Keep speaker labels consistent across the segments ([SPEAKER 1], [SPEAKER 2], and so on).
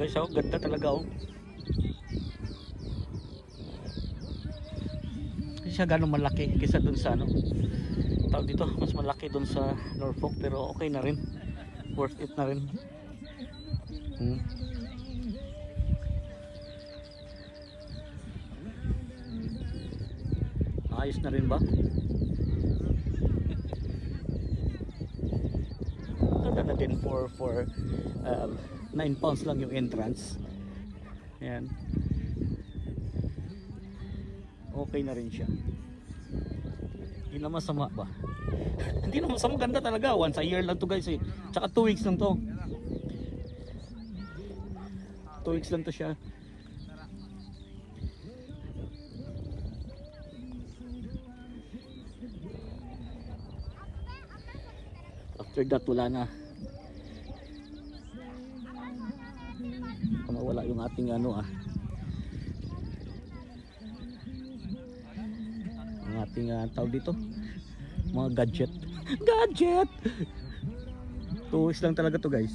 [SPEAKER 1] guys, oh, ganda talaga oh. Kasi siya ganun malaki kaysa dun sa ano, tawag dito, mas malaki dun sa Norfolk, pero okay na rin, worth it na rin. Ayos na rin ba? Ganda na din for 9 pounds lang yung entrance. Ayan, okay na rin siya, hindi na masama ba? Hindi na masama, ganda talaga. Once a year lang to guys eh, tsaka 2 weeks lang to, 2 weeks lang to siya. After that wala na, mawala yung ating ano ang ating tawag dito, mga gadget. 2 weeks lang talaga to guys.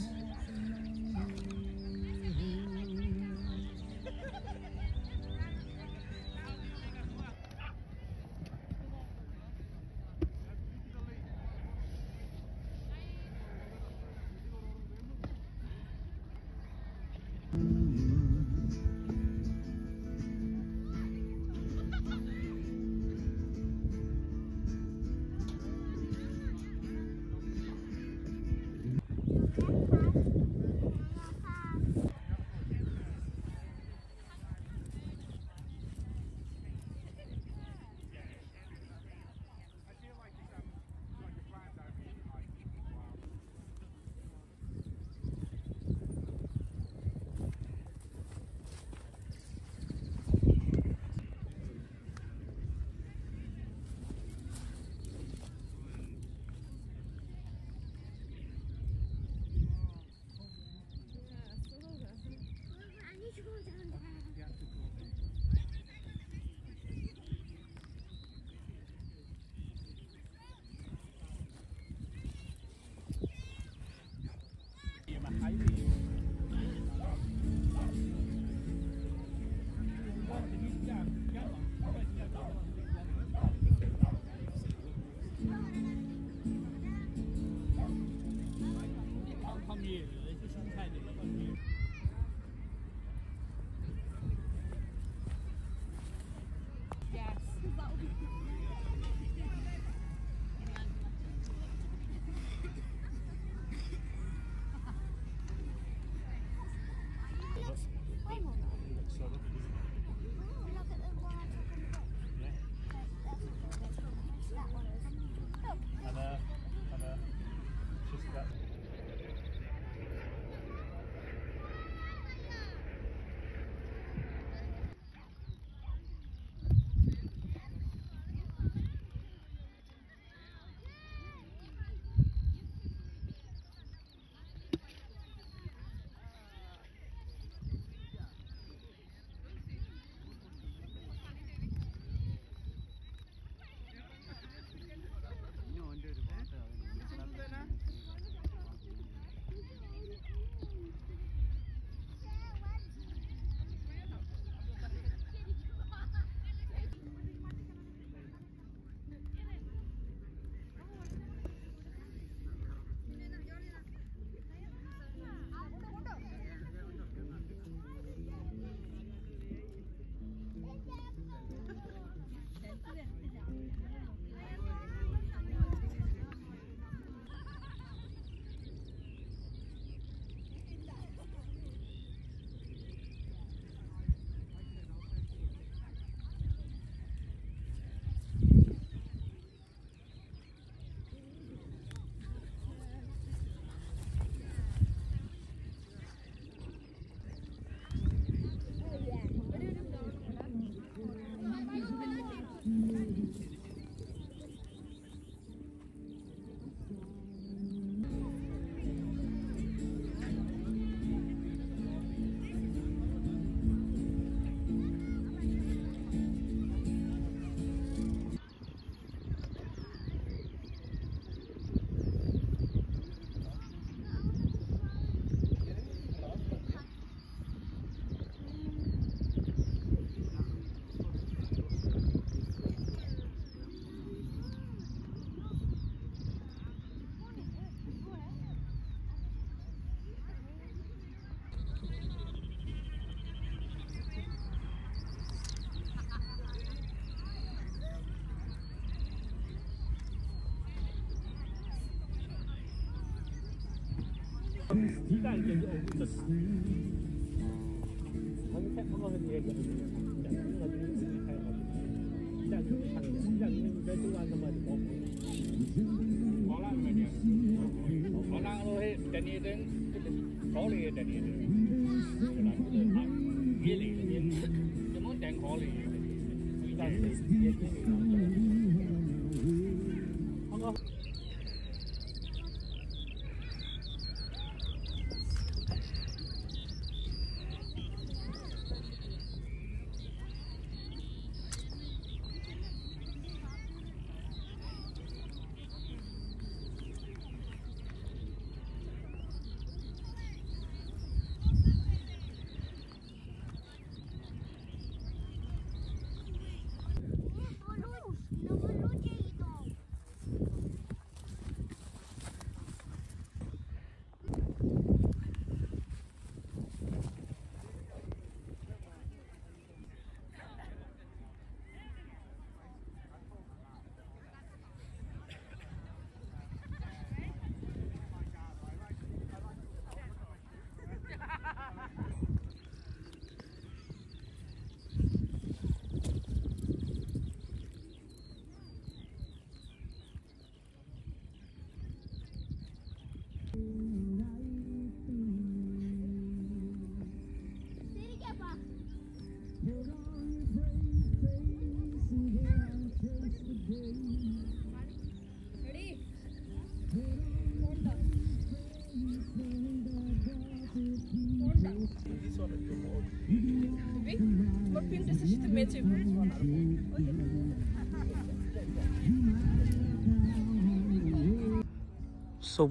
[SPEAKER 1] So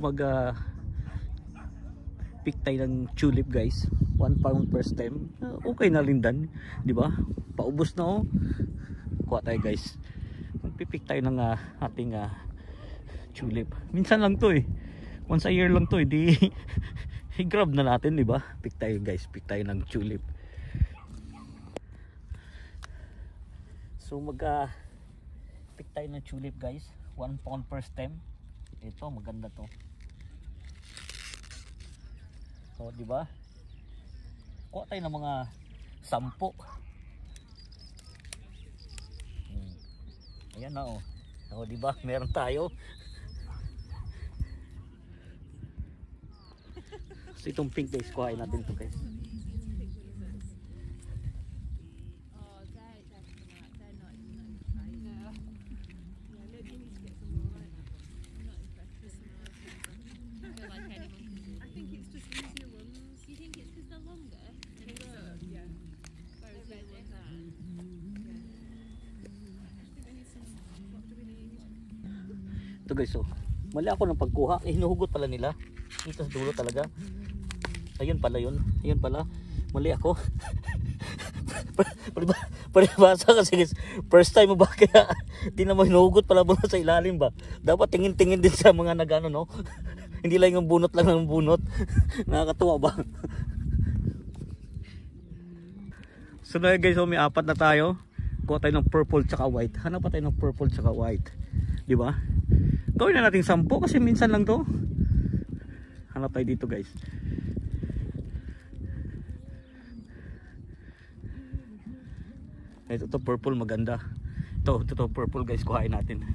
[SPEAKER 1] pick tayo ng tulip guys, 1 pound per stem. Okay na rin dan, di ba? Paubos na oh. Kuha tayo guys, magpipick tayo ng ating tulip. Minsan lang to eh, once a year lang to eh, di i-grab na natin, di ba? Pick tayo guys, pick tayo ng tulip. So pick tayo ng tulip guys, 1 pound per stem. Ito maganda to. So di ba? Kuha tayo ng mga 10. Ayan na oh. So di ba? Meron tayo. So itong pink guys, kuhain natin to guys. Ito guys, oh, mali ako ng pagkuha, hinuhugot pala nila ito sa dulo talaga. Ayun pala yun, ayun pala, mali ako. Paribasa kasi guys, first time mo ba kaya di na mo hinuhugot pala mula sa ilalim ba? Dapat tingin-tingin din sa mga nagano no. Hindi lang yung bunot lang ng bunot. Nakakatuwa ba? So na guys, oh, may 4 na tayo. Kuha tayo ng purple tsaka white. Hanap pa tayo ng purple tsaka white, di ba? Gawin na natin 10 kasi minsan lang to. Hanap tayo dito guys. Ito to purple maganda. Ito purple guys, kuhain natin.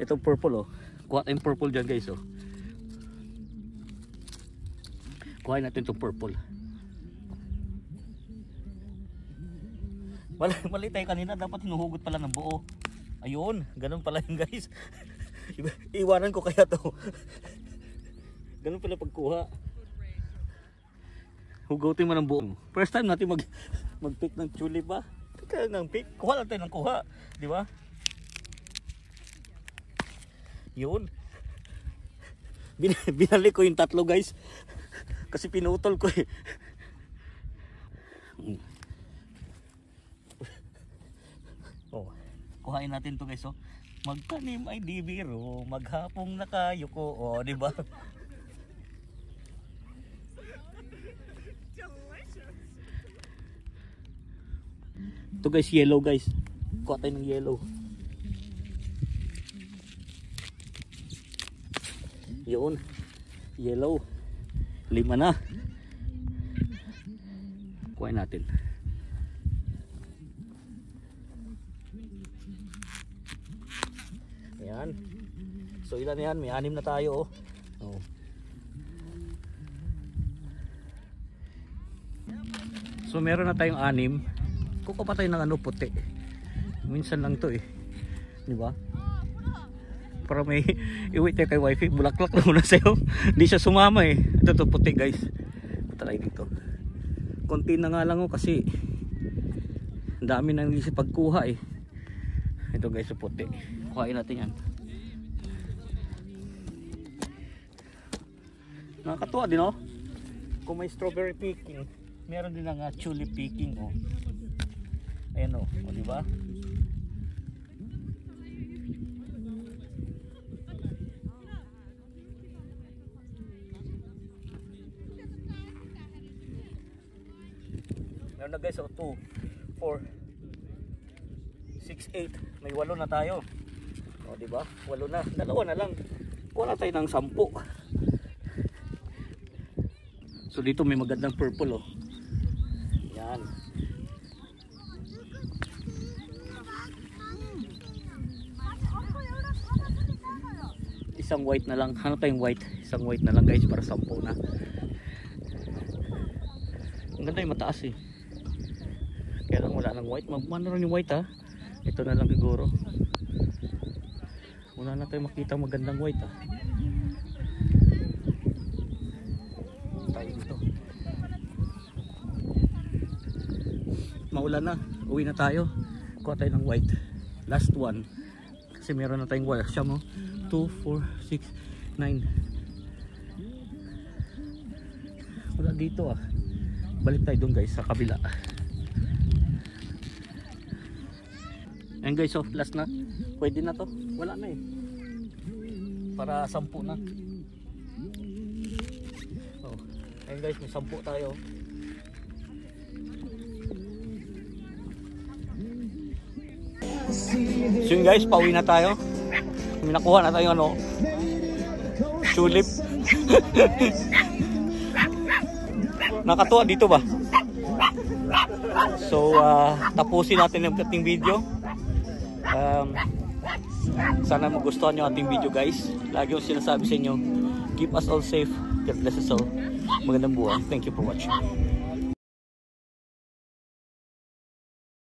[SPEAKER 1] Ito purple oh. Kuha tayong purple dyan guys oh. Kuhain natin itong purple. Mali tayo kanina, dapat hinuhugot pala ng buo. Ayun, ganun pala yun guys. Iwanan ko kaya to. Ganun pala pagkuha. Hugutin mo ng buo. First time natin mag-pick ng tulip ba? Kaya ng pick, kuha lang tayo ng kuha, di ba? Yun. Binalik ko yung 3 guys. Kasi pinutol ko eh. Oh, kuhain natin to guys oh. Magtanim ay di biro, maghapong nakayuko, oh, di ba? Ito guys, yellow guys. Kuha tayo ng yellow. Yun. Yellow. 5 na. Kuhain natin. Ayan. So ilan yan? May 6 na tayo. Oh. So meron na tayong 6. Kukuha pa tayo ng ano, puti. Minsan lang to eh. Di ba? Para may iwit tayo kay wifi. Bulaklak na muna sa'yo. Hindi siya sumama eh. Ito to puti guys. Patay dito. Konti na nga lang kasi ang dami nang isip pagkuha eh. Ito guys, so puti. Kuhain natin yan. Nakakatuwa din oh. Kung may strawberry picking, meron din ang tulip picking oh. Ayan oh, o diba? Meron na guys, oh, 2, 4, 6, 8. May 8 na tayo. O diba? 8 na. 2 na lang. Kuha na tayo ng 10. So dito may magandang purple oh. Yan. Isang white na lang. Ano tayong white? Isang white na lang guys para 10 na. Ang ganda yung mataas eh. Kaya lang wala ng white. Magmano rin yung white ha. Ito na lang siguro. Wala na tayo makita magandang white ha. Tayo dito. Maulan na. Uwi na tayo. Kuha tayo ng white. Last one. Kasi meron na tayong white. Siya mo. 2, 4, 6, 9. Wala dito ah. Balik tayo doon guys sa kabila. Ayan guys, so last na. Pwede na to. Wala na eh. Para 10 na. Oh. Ayan guys, may 10 tayo. So yun guys, pauwi na tayo. May nakuha na tayo ano, tulip. Nakatuwa dito ba? So tapusin natin yung ating video. Sana magustuhan nyo ating video guys. Lagi yung sinasabi sa inyo, keep us all safe, God bless us all. Magandang buhay. Thank you for watching.